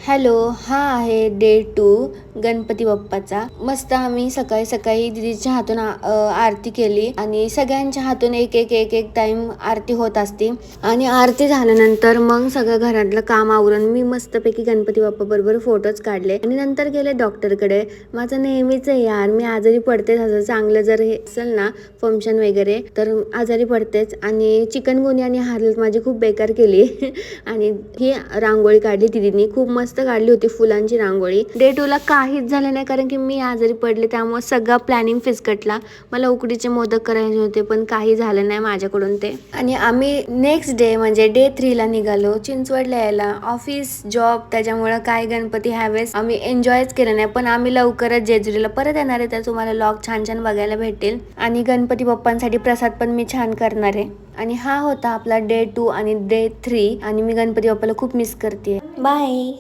Hello, हा आहे day 2 Ganpati बाप्पाचा. मस्त आम्ही सकाळी सकाळी दीदीच्या हातून आरती केली आणि सगळ्यांच्या हातून एक एक एक एक टाइम आरती होत असते. आणि आरती झाल्यानंतर मग सगळं घरातलं काम आवरून मी मस्तपैकी गणपती बाप्पा बरोबर फोटोज काढले आणि नंतर गेले डॉक्टरकडे. माझं नेहमीच आहे यार, मी आजारी पडते. असं चांगलं जर हे असेल ना फंक्शन वगैरे तर आजारी पडतेच. आणि चिकनगुनिया आणि हालत माझी खूप बेकार केली आणि ही रांगोळी काढली दीदीने, खूप मस्त काढली होती फुलांची रांगोळी. डे 2 ला काहीच झालं नाही कारण की मी आजारी पडले, त्यामुळे सगळं प्लॅनिंग फिसकटला. मला उकडीचे मोदक करायचे होते पण काही झालं नाही माझ्याकडून ते. आणि आम्ही नेक्स्ट डे म्हणजे डे 3 ला निघालो चिंचवडला यायला. ऑफिस जॉब त्याच्यामुळे काय गणपती ह्यावेळेस आम्ही एन्जॉयच केलं नाही. पण आम्ही लवकरच जेजुरीला परत येणार आहे, तर तुम्हाला लॉग छान छान बघायला भेटेल. आणि गणपती बाप्पांसाठी प्रसाद पण मी छान करणार आहे. आणि हा होता आपला डे 2 आणि डे 3. आणि मी गणपती बाप्पाला खूप मिस करते. बाय.